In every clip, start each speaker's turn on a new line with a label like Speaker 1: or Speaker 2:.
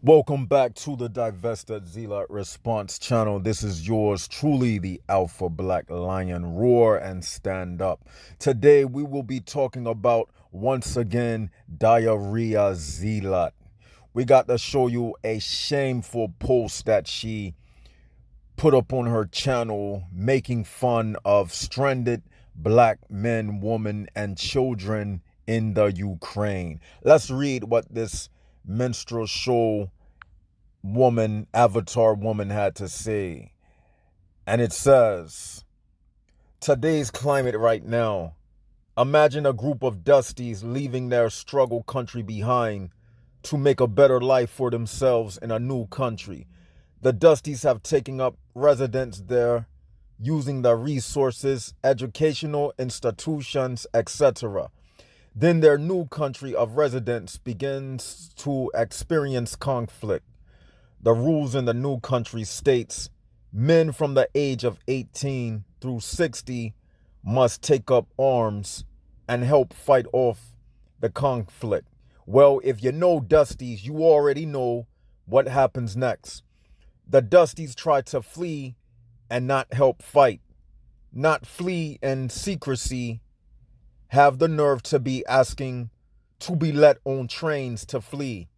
Speaker 1: Welcome back to the Divested Zealot Response channel. This is yours truly, the Alpha Black Lion. Roar and stand up. Today we will be talking about, once again, Diarrhea Zealot. We got to show you a shameful post that she put up on her channel making fun of stranded black men, women, and children in the Ukraine. Let's read what this minstrel show woman, avatar woman, had to say. And it says, today's climate right now. Imagine a group of dusties leaving their struggle country behind to make a better life for themselves in a new country. The dusties have taken up residence there, using the resources, educational institutions, etc. Then their new country of residence begins to experience conflict. The rules in the new country states men from the age of 18 through 60 must take up arms and help fight off the conflict. Well, if you know Dusties, you already know what happens next. The Dusties try to flee and not help fight, not flee in secrecy, have the nerve to be asking to be let on trains to flee.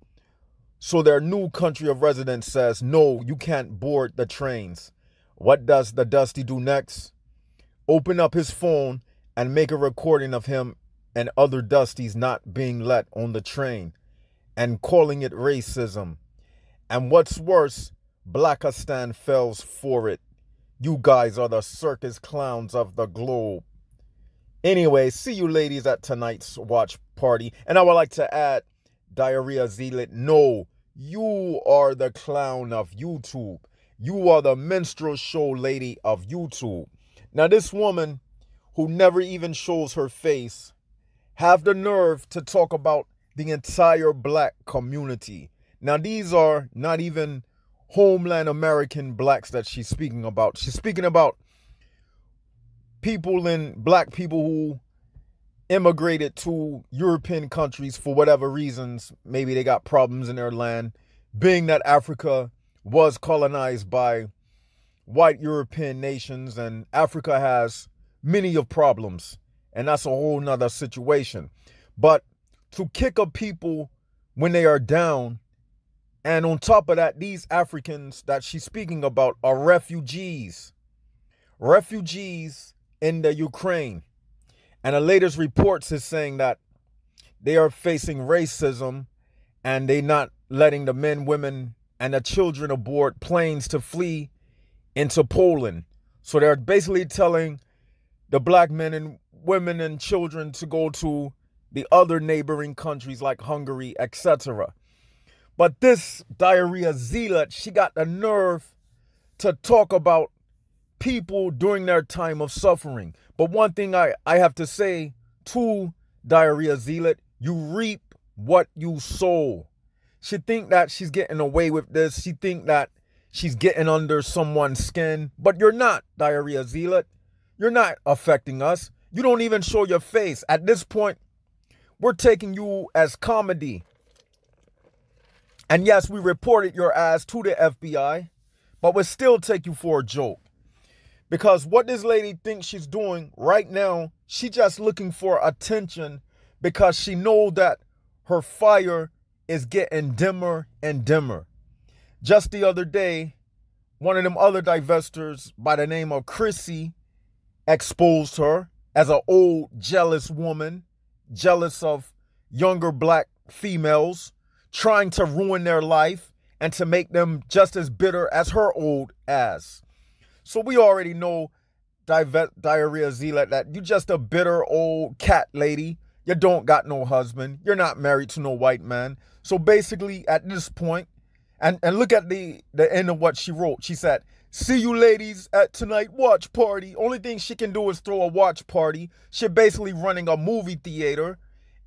Speaker 1: So their new country of residence says, no, you can't board the trains. What does the Dusty do next? Open up his phone and make a recording of him and other Dusties not being let on the train and calling it racism. And what's worse, Blackistan falls for it. You guys are the circus clowns of the globe. Anyway, see you ladies at tonight's watch party. And I would like to add, Diarrhea Zealot, no, you are the clown of YouTube. You are the minstrel show lady of YouTube. Now, this woman who never even shows her face have the nerve to talk about the entire black community. Now, these are not even homeland American blacks that she's speaking about. She's speaking about black people who immigrated to European countries for whatever reasons. Maybe they got problems in their land, being that Africa was colonized by white European nations, and Africa has many of problems, and that's a whole nother situation. But to kick up people when they are down, and on top of that, these Africans that she's speaking about are refugees in the Ukraine. And the latest reports is saying that they are facing racism and they not letting the men, women, and the children aboard planes to flee into Poland. So they're basically telling the black men and women and children to go to the other neighboring countries like Hungary, etc. But this Diarrhea Zealot, she got the nerve to talk about people during their time of suffering. But one thing I have to say to Diarrhea Zealot, you reap what you sow. She think that she's getting away with this. She think that she's getting under someone's skin. But you're not, Diarrhea Zealot. You're not affecting us. You don't even show your face. At this point, we're taking you as comedy. And yes, we reported your ass to the FBI, but we'll still take you for a joke. Because what this lady thinks she's doing right now, she just looking for attention because she knows that her fire is getting dimmer and dimmer. Just the other day, one of them other divestors by the name of Chrissy exposed her as an old jealous woman, jealous of younger black females, trying to ruin their life and to make them just as bitter as her old ass. So we already know, Diarrhea Zealot, that you just a bitter old cat lady. You don't got no husband. You're not married to no white man. So basically at this point, and look at the end of what she wrote. She said, see you ladies at tonight watch party. Only thing she can do is throw a watch party. She's basically running a movie theater,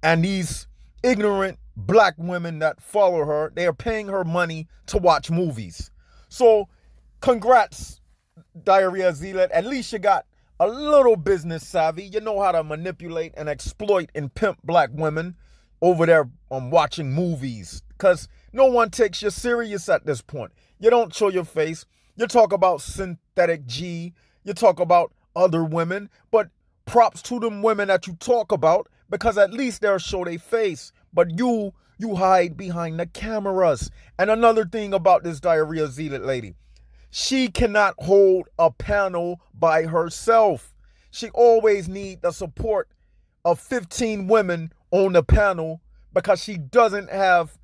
Speaker 1: and these ignorant black women that follow her, they are paying her money to watch movies. So congrats, Diarrhea Zealot. At least you got a little business savvy. You know how to manipulate and exploit and pimp black women over there watching movies. Because No one takes you serious at this point. You don't show your face. You talk about synthetic G. You talk about other women. But props to them women that you talk about, because at least they'll show their face. But you hide behind the cameras. And another thing about this Diarrhea Zealot lady, she cannot hold a panel by herself. She always needs the support of 15 women on the panel, because she doesn't have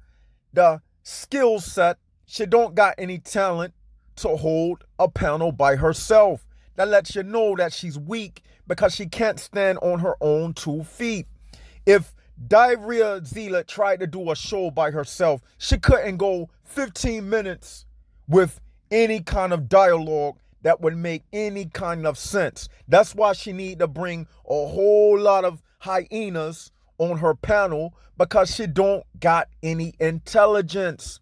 Speaker 1: the skill set. She don't got any talent to hold a panel by herself. That lets you know that she's weak, because she can't stand on her own 2 feet. If Diarrhea Zealot tried to do a show by herself, she couldn't go 15 minutes with any kind of dialogue that would make any kind of sense. That's why she need to bring a whole lot of hyenas on her panel, because she don't got any intelligence.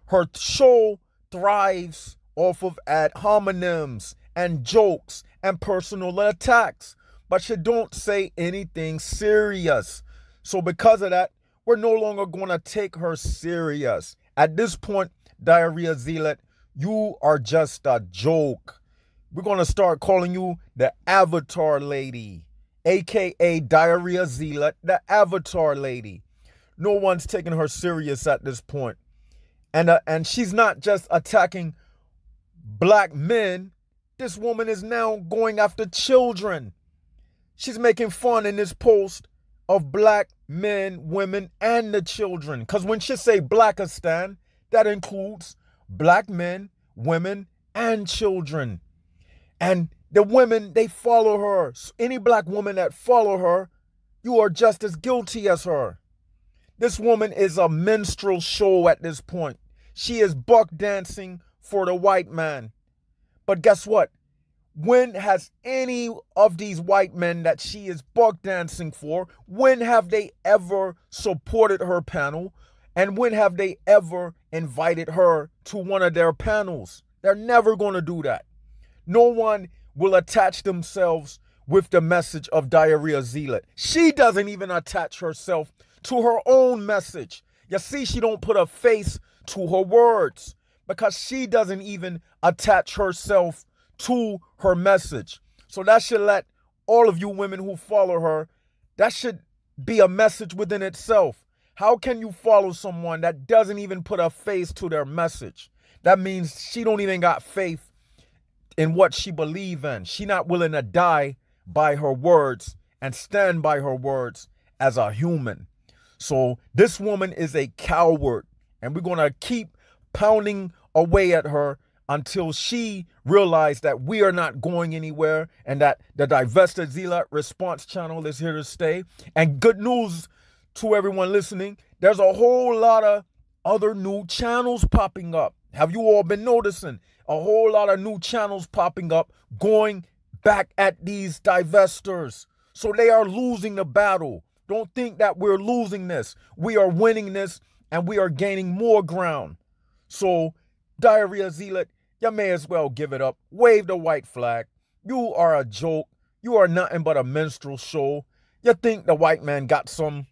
Speaker 1: Her show thrives off of ad hominems and jokes and personal attacks, but she don't say anything serious. So because of that, we're no longer going to take her serious. At this point, Diarrhea Zealot, you are just a joke. We're going to start calling you the Avatar Lady, aka Diarrhea Zealot, the Avatar Lady. No one's taking her serious at this point. And she's not just attacking black men. This woman is now going after children. She's making fun in this post of black men, women, and the children. Because when she say Blackistan, that includes black men, women, and children. And the women, they follow her. Any black woman that follow her, you are just as guilty as her. This woman is a minstrel show at this point. She is buck dancing for the white man. But guess what? When has any of these white men that she is buck dancing for, when have they ever supported her panel? And when have they ever invited her to one of their panels? They're never going to do that. No one will attach themselves with the message of Diarrhea Zealot. She doesn't even attach herself to her own message. You see, she don't put a face to her words, because she doesn't even attach herself to her message. So that should let all of you women who follow her, that should be a message within itself. How can you follow someone that doesn't even put a face to their message? That means she don't even got faith in what she believes in. She not willing to die by her words and stand by her words as a human. So this woman is a coward, and we're going to keep pounding away at her until she realizes that we are not going anywhere, and that the Divested Zealot response channel is here to stay. And good news to everyone listening, there's a whole lot of other new channels popping up. Have you all been noticing? A whole lot of new channels popping up, going back at these divestors. So they are losing the battle. Don't think that we're losing this. We are winning this, and we are gaining more ground. So Diarrhea Zealot, you may as well give it up. Wave the white flag. You are a joke. You are nothing but a minstrel show. You think the white man got some